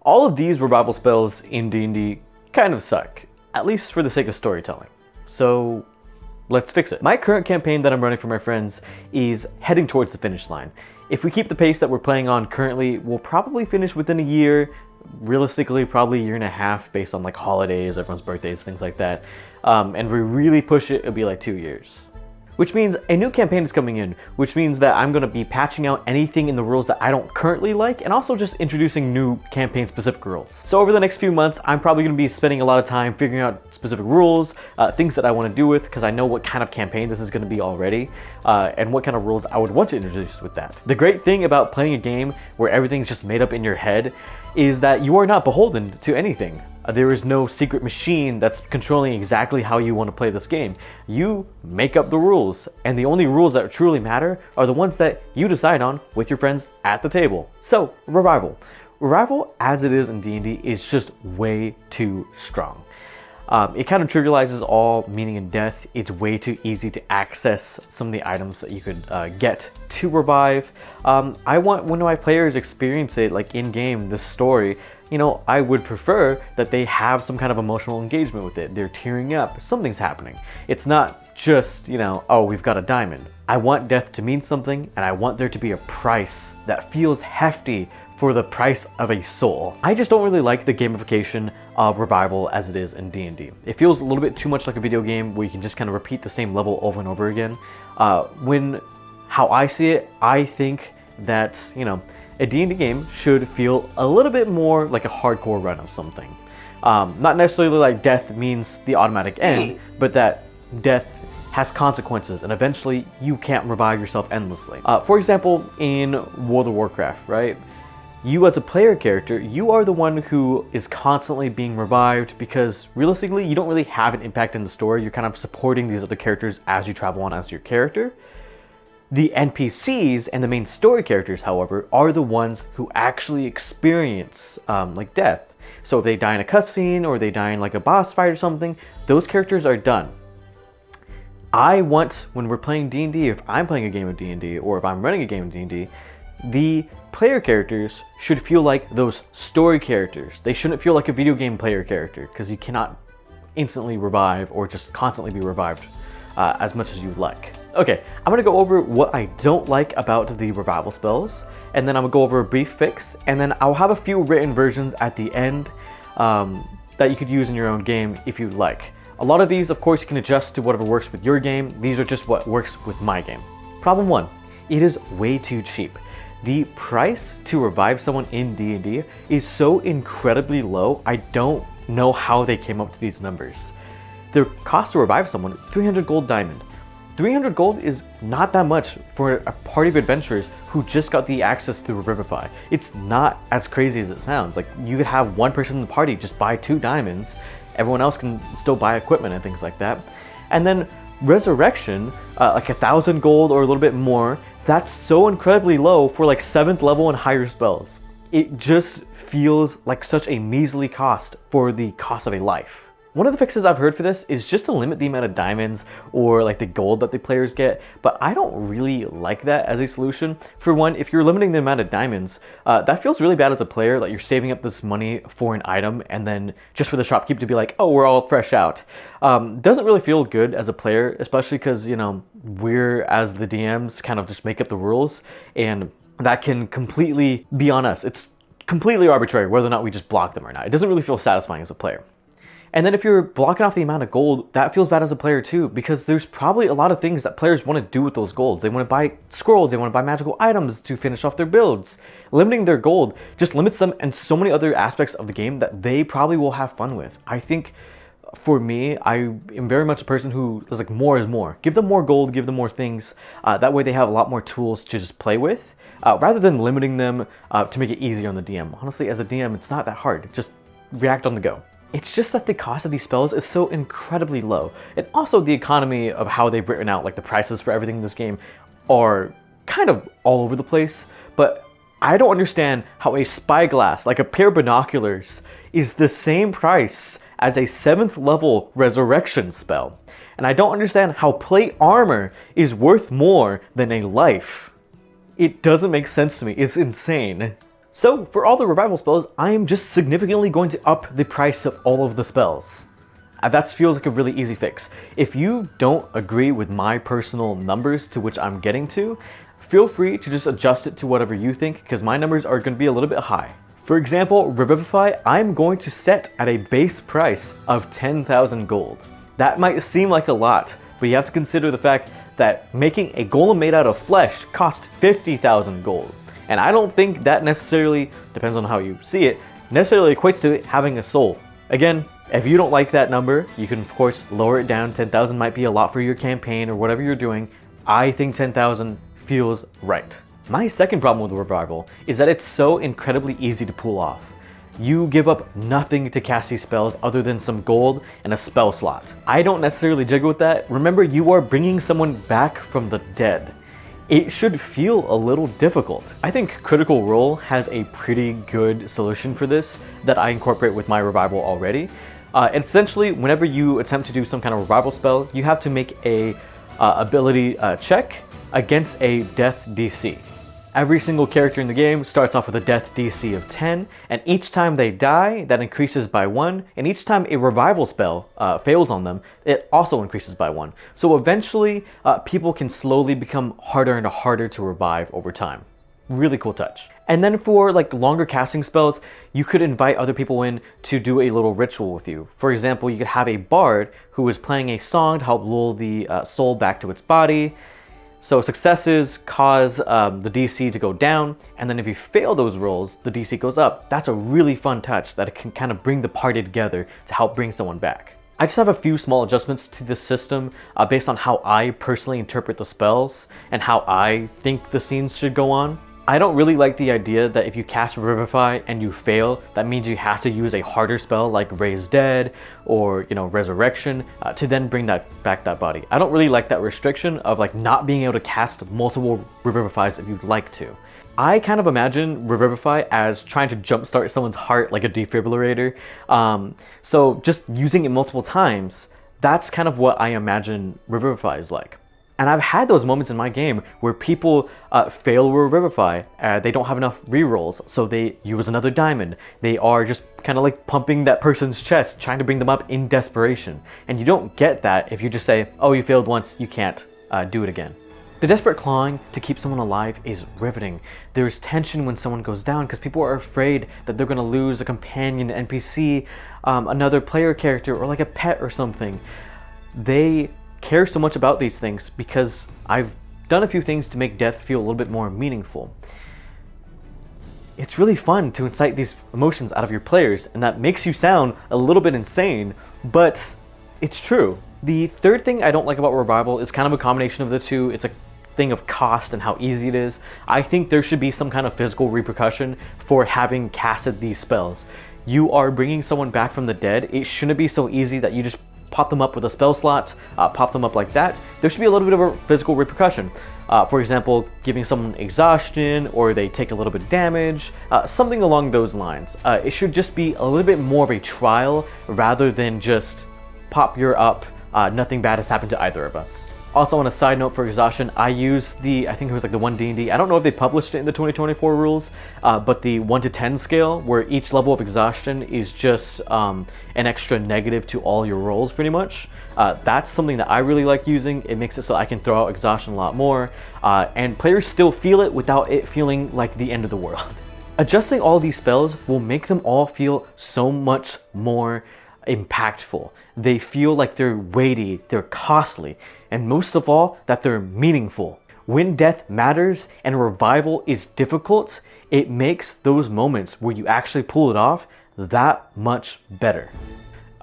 All of these revival spells in D&D kind of suck, at least for the sake of storytelling. So let's fix it. My current campaign that I'm running for my friends is heading towards the finish line. If we keep the pace that we're playing on currently, we'll probably finish within a year. Realistically, probably a year and a half based on like holidays, everyone's birthdays, things like that. And we really push it, it'll be like 2 years. Which means a new campaign is coming in, which means that I'm going to be patching out anything in the rules that I don't currently like, and also just introducing new campaign-specific rules. So over the next few months, I'm probably going to be spending a lot of time figuring out specific rules, things that I want to do with, because I know what kind of campaign this is going to be already, and what kind of rules I would want to introduce with that. The great thing about playing a game where everything's just made up in your head is that you are not beholden to anything. There is no secret machine that's controlling exactly how you want to play this game. You make up the rules, and the only rules that truly matter are the ones that you decide on with your friends at the table. So, Revival. Revival, as it is in D&D, is just way too strong. It kind of trivializes all meaning in death. It's way too easy to access some of the items that you could get to revive. I want when my players experience it, like in-game, the story, you know, I would prefer that they have some kind of emotional engagement with it. They're tearing up, something's happening. It's not just, you know, oh, we've got a diamond. I want death to mean something, and I want there to be a price that feels hefty for the price of a soul. I just don't really like the gamification of Revival as it is in D&D. It feels a little bit too much like a video game where you can just kind of repeat the same level over and over again. How I see it, I think that, you know, a D&D game should feel a little bit more like a hardcore run of something. Not necessarily like death means the automatic end, but that death has consequences and eventually you can't revive yourself endlessly. For example, in World of Warcraft, right? You as a player character, you are the one who is constantly being revived because realistically, you don't really have an impact in the story. You're kind of supporting these other characters as you travel on as your character. The NPCs and the main story characters, however, are the ones who actually experience like death. So if they die in a cutscene or they die in like a boss fight or something, those characters are done. I want, when we're playing D&D, if I'm playing a game of D&D or if I'm running a game of D&D, the player characters should feel like those story characters. They shouldn't feel like a video game player character because you cannot instantly revive or just constantly be revived as much as you would like. Okay, I'm gonna go over what I don't like about the revival spells, and then I'm gonna go over a brief fix, and then I'll have a few written versions at the end that you could use in your own game if you'd like. A lot of these, of course, you can adjust to whatever works with your game. These are just what works with my game. Problem 1, it is way too cheap. The price to revive someone in D&D is so incredibly low, I don't know how they came up to these numbers. The cost to revive someone, 300 gold diamond. 300 gold is not that much for a party of adventurers who just got the access to Revivify. It's not as crazy as it sounds. Like, you could have one person in the party just buy 2 diamonds, everyone else can still buy equipment and things like that. And then Resurrection, like 1,000 gold or a little bit more, that's so incredibly low for like 7th level and higher spells. It just feels like such a measly cost for the cost of a life. One of the fixes I've heard for this is just to limit the amount of diamonds or like the gold that the players get, but I don't really like that as a solution. For one, if you're limiting the amount of diamonds, that feels really bad as a player, that you're saving up this money for an item and then just for the shopkeep to be like, oh, we're all fresh out. Doesn't really feel good as a player, especially because, you know, we're as the DMs kind of just make up the rules, and that can completely be on us. It's completely arbitrary whether or not we just block them or not. It doesn't really feel satisfying as a player. And then if you're blocking off the amount of gold, that feels bad as a player too, because there's probably a lot of things that players want to do with those golds. They want to buy scrolls, they want to buy magical items to finish off their builds. Limiting their gold just limits them and so many other aspects of the game that they probably will have fun with. I think for me, I am very much a person who is like, more is more. Give them more gold, give them more things. That way they have a lot more tools to just play with, rather than limiting them to make it easier on the DM. Honestly, as a DM, it's not that hard. Just react on the go. It's just that the cost of these spells is so incredibly low. And also the economy of how they've written out like the prices for everything in this game are kind of all over the place. But I don't understand how a spyglass, like a pair of binoculars, is the same price as a 7th level resurrection spell. And I don't understand how plate armor is worth more than a life. It doesn't make sense to me. It's insane. So for all the revival spells, I am just significantly going to up the price of all of the spells. That feels like a really easy fix. If you don't agree with my personal numbers to which I'm getting to, feel free to just adjust it to whatever you think, because my numbers are going to be a little bit high. For example, Revivify, I'm going to set at a base price of 10,000 gold. That might seem like a lot, but you have to consider the fact that making a golem made out of flesh costs 50,000 gold. And I don't think that necessarily, depends on how you see it, necessarily equates to it having a soul. Again, if you don't like that number, you can of course lower it down. 10,000 might be a lot for your campaign or whatever you're doing. I think 10,000 feels right. My second problem with the Revival is that it's so incredibly easy to pull off. You give up nothing to cast these spells other than some gold and a spell slot. I don't necessarily jiggle with that. Remember, you are bringing someone back from the dead. It should feel a little difficult. I think Critical Role has a pretty good solution for this that I incorporate with my Revival already. Essentially, whenever you attempt to do some kind of Revival spell, you have to make a ability check against a death DC. Every single character in the game starts off with a death DC of 10, and each time they die, that increases by 1, and each time a revival spell fails on them, it also increases by 1. So eventually, people can slowly become harder and harder to revive over time. Really cool touch. And then for like longer casting spells, you could invite other people in to do a little ritual with you. For example, you could have a bard who is playing a song to help lull the soul back to its body. So successes cause the DC to go down, and then if you fail those rolls, the DC goes up. That's a really fun touch that it can kind of bring the party together to help bring someone back. I just have a few small adjustments to this system based on how I personally interpret the spells and how I think the scenes should go on. I don't really like the idea that if you cast Revivify and you fail, that means you have to use a harder spell like Raise Dead or, Resurrection to then bring back that body. I don't really like that restriction of like not being able to cast multiple Revivifies if you'd like to. I kind of imagine Revivify as trying to jumpstart someone's heart like a defibrillator. So just using it multiple times, that's kind of what I imagine Revivify is like. And I've had those moments in my game where people fail Revivify. They don't have enough rerolls, so they use another diamond. They are just kind of like pumping that person's chest, trying to bring them up in desperation. And you don't get that if you just say, oh, you failed once, you can't do it again. The desperate clawing to keep someone alive is riveting. There's tension when someone goes down because people are afraid that they're going to lose a companion, NPC, another player character, or like a pet or something. They care so much about these things because I've done a few things to make death feel a little bit more meaningful. It's really fun to incite these emotions out of your players, and that makes you sound a little bit insane, but it's true. The third thing I don't like about Revival is kind of a combination of the two. It's a thing of cost and how easy it is. I think there should be some kind of physical repercussion for having casted these spells. You are bringing someone back from the dead. It shouldn't be so easy that you just pop them up with a spell slot, pop them up like that. There should be a little bit of a physical repercussion. For example, giving someone exhaustion, or they take a little bit of damage, something along those lines. It should just be a little bit more of a trial rather than just pop you're up, nothing bad has happened to either of us. Also, on a side note for exhaustion, I used I think it was like the 1 D&D. I don't know if they published it in the 2024 rules, but the 1 to 10 scale, where each level of exhaustion is just an extra negative to all your rolls, pretty much. That's something that I really like using. It makes it so I can throw out exhaustion a lot more, and players still feel it without it feeling like the end of the world. Adjusting all these spells will make them all feel so much more impactful. They feel like they're weighty, they're costly, and most of all, that they're meaningful. When death matters and revival is difficult, it makes those moments where you actually pull it off that much better.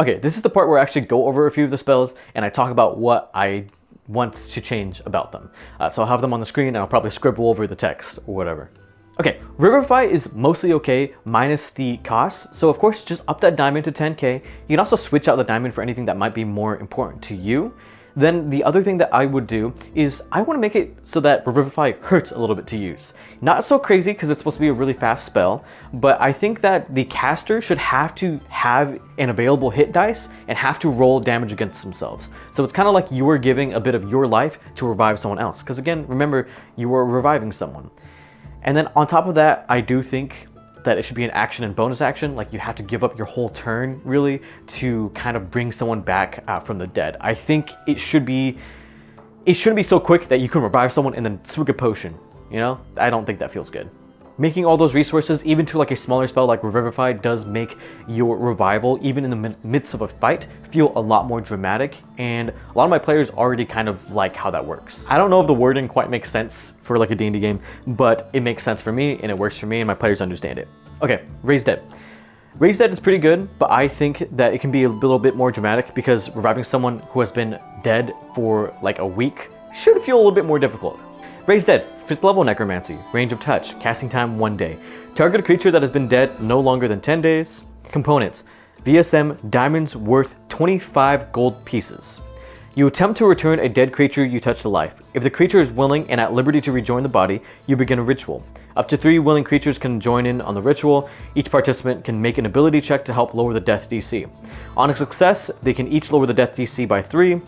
Okay, this is the part where I actually go over a few of the spells and I talk about what I want to change about them. So I'll have them on the screen and I'll probably scribble over the text or whatever. Okay, Revivify is mostly okay, minus the cost. So of course, just up that diamond to 10k. You can also switch out the diamond for anything that might be more important to you. Then the other thing that I would do is I want to make it so that Revivify hurts a little bit to use. Not so crazy because it's supposed to be a really fast spell, but I think that the caster should have to have an available hit dice and have to roll damage against themselves. So it's kind of like you were giving a bit of your life to revive someone else. Because again, remember, you were reviving someone. And then on top of that, I do think that it should be an action and bonus action. Like you have to give up your whole turn really to kind of bring someone back from the dead. I think it shouldn't be so quick that you can revive someone and then swig a potion, you know? I don't think that feels good. Making all those resources, even to like a smaller spell like Revivify, does make your revival, even in the midst of a fight, feel a lot more dramatic, and a lot of my players already kind of like how that works. I don't know if the wording quite makes sense for like a D&D game, but it makes sense for me, and it works for me, and my players understand it. Okay, Raise Dead. Raise Dead is pretty good, but I think that it can be a little bit more dramatic because reviving someone who has been dead for like a week should feel a little bit more difficult. Raise Dead, 5th level Necromancy, range of touch, casting time 1 day. Target a creature that has been dead no longer than 10 days. Components, VSM, diamonds worth 25 gold pieces. You attempt to return a dead creature you touch to life. If the creature is willing and at liberty to rejoin the body, you begin a ritual. Up to 3 willing creatures can join in on the ritual. Each participant can make an ability check to help lower the death DC. On a success, they can each lower the death DC by 3.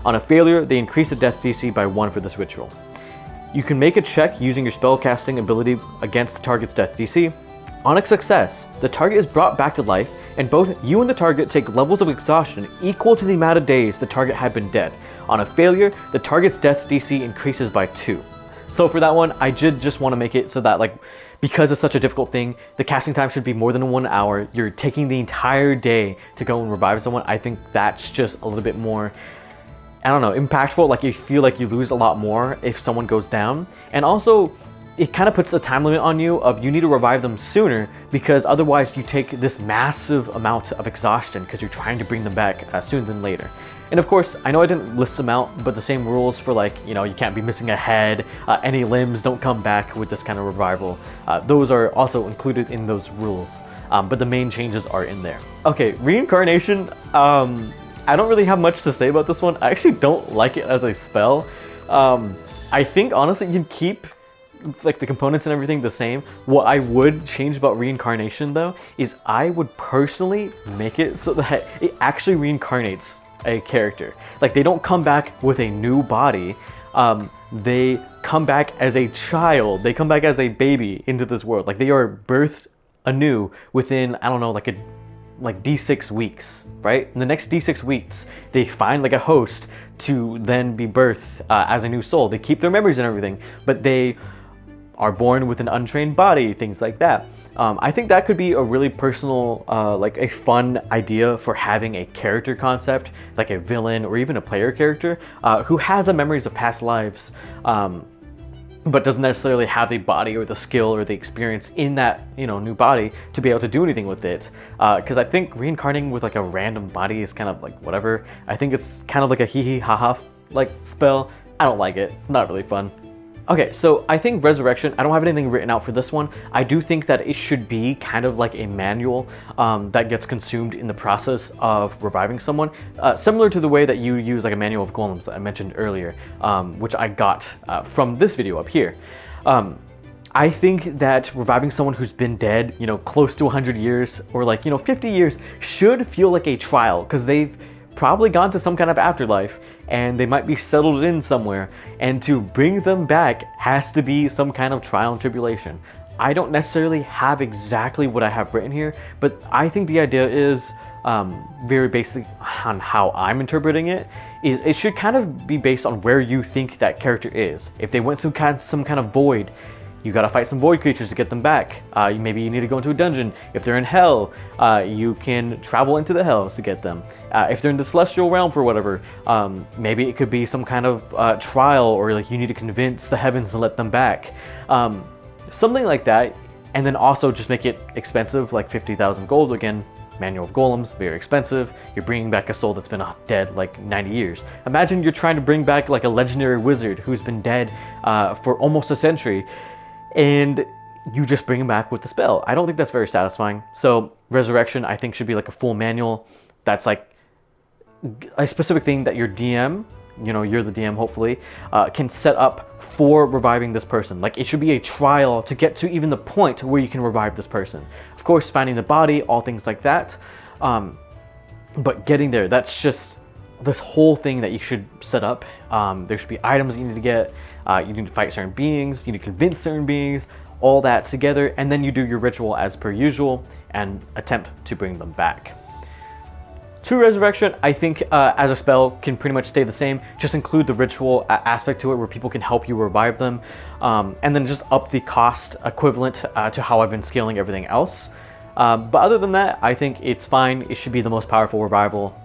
On a failure, they increase the death DC by 1 for this ritual. You can make a check using your spellcasting ability against the target's death DC. On a success, the target is brought back to life, and both you and the target take levels of exhaustion equal to the amount of days the target had been dead. On a failure, the target's death DC increases by 2. So for that one, I did just want to make it so that, like, because it's such a difficult thing, the casting time should be more than 1 hour. You're taking the entire day to go and revive someone. I think that's just a little bit more, I don't know, impactful. Like you feel like you lose a lot more if someone goes down. And also, it kind of puts a time limit on you of you need to revive them sooner, because otherwise you take this massive amount of exhaustion because you're trying to bring them back sooner than later. And of course, I know I didn't list them out, but the same rules for, like, you know, you can't be missing a head, any limbs don't come back with this kind of revival. Those are also included in those rules, but the main changes are in there. Okay, Reincarnation, I don't really have much to say about this one. I actually don't like it as a spell. I think honestly you can keep like the components and everything the same. What I would change about Reincarnation though is I would personally make it so that it actually reincarnates a character. Like they don't come back with a new body. They come back as a child. They come back as a baby into this world. Like they are birthed anew within, I don't know, like D6 weeks, right? In the next D6 weeks, they find like a host to then be birthed as a new soul. They keep their memories and everything, but they are born with an untrained body, things like that. I think that could be a really personal, like a fun idea for having a character concept, like a villain or even a player character who has the memories of past lives, but doesn't necessarily have the body or the skill or the experience in that, you know, new body to be able to do anything with it. Because I think reincarnating with like a random body is kind of like whatever. I think it's kind of like a hee hee ha ha like spell. I don't like it. Not really fun. Okay, so I think Resurrection, I don't have anything written out for this one. I do think that it should be kind of like a manual that gets consumed in the process of reviving someone, similar to the way that you use like a manual of golems that I mentioned earlier, which I got from this video up here. I think that reviving someone who's been dead, you know, close to 100 years or like, you know, 50 years should feel like a trial, because they've probably gone to some kind of afterlife and they might be settled in somewhere, and to bring them back has to be some kind of trial and tribulation. I don't necessarily have exactly what I have written here, but I think the idea is very basically on how I'm interpreting it. It should kind of be based on where you think that character is. If they went some kind of void, you gotta fight some void creatures to get them back. Maybe you need to go into a dungeon. If they're in hell, you can travel into the hells to get them. If they're in the celestial realm for whatever, maybe it could be some kind of trial, or like you need to convince the heavens to let them back. Something like that. And then also just make it expensive, like 50,000 gold. Again, manual of golems, very expensive. You're bringing back a soul that's been dead like 90 years. Imagine you're trying to bring back like a legendary wizard who's been dead for almost a century, and you just bring him back with the spell. I don't think that's very satisfying. So Resurrection, I think, should be like a full manual that's like a specific thing that your DM, you know, you're the DM hopefully, can set up for reviving this person. Like it should be a trial to get to even the point where you can revive this person. Of course, finding the body, all things like that. But getting there, that's just this whole thing that you should set up. There should be items that you need to get. You need to fight certain beings, you need to convince certain beings, all that together, and then you do your ritual as per usual and attempt to bring them back. True Resurrection, I think as a spell can pretty much stay the same. Just include the ritual aspect to it where people can help you revive them, and then just up the cost equivalent to how I've been scaling everything else. But other than that, I think it's fine. It should be the most powerful revival.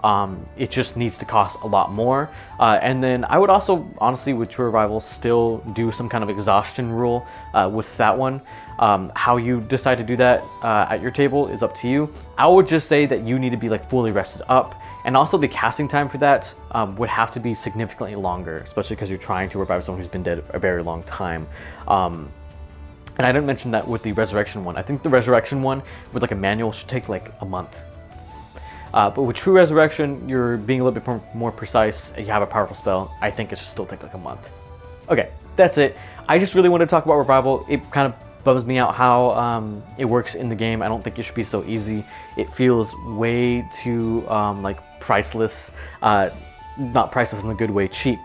It just needs to cost a lot more. And then I would also, honestly, with True Revival, still do some kind of exhaustion rule with that one. How you decide to do that at your table is up to you. I would just say that you need to be like fully rested up. And also the casting time for that would have to be significantly longer, especially because you're trying to revive someone who's been dead a very long time. And I didn't mention that with the Resurrection one. I think the Resurrection one with like a manual should take like a month. But with True Resurrection, you're being a little bit more precise. You have a powerful spell. I think it should still take like a month. Okay, that's it. I just really wanted to talk about Revival. It kind of bums me out how it works in the game. I don't think it should be so easy. It feels way too like priceless. Not priceless in a good way, cheap.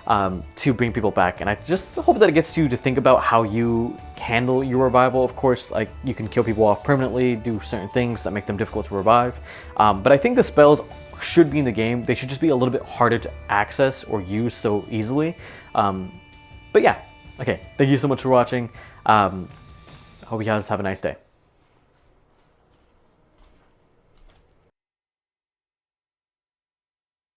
To bring people back, and I just hope that it gets you to think about how you handle your revival. Of course, like you can kill people off permanently, do certain things that make them difficult to revive, but I think the spells should be in the game. They should just be a little bit harder to access or use so easily. But yeah, okay, thank you so much for watching. Hope you guys have a nice day.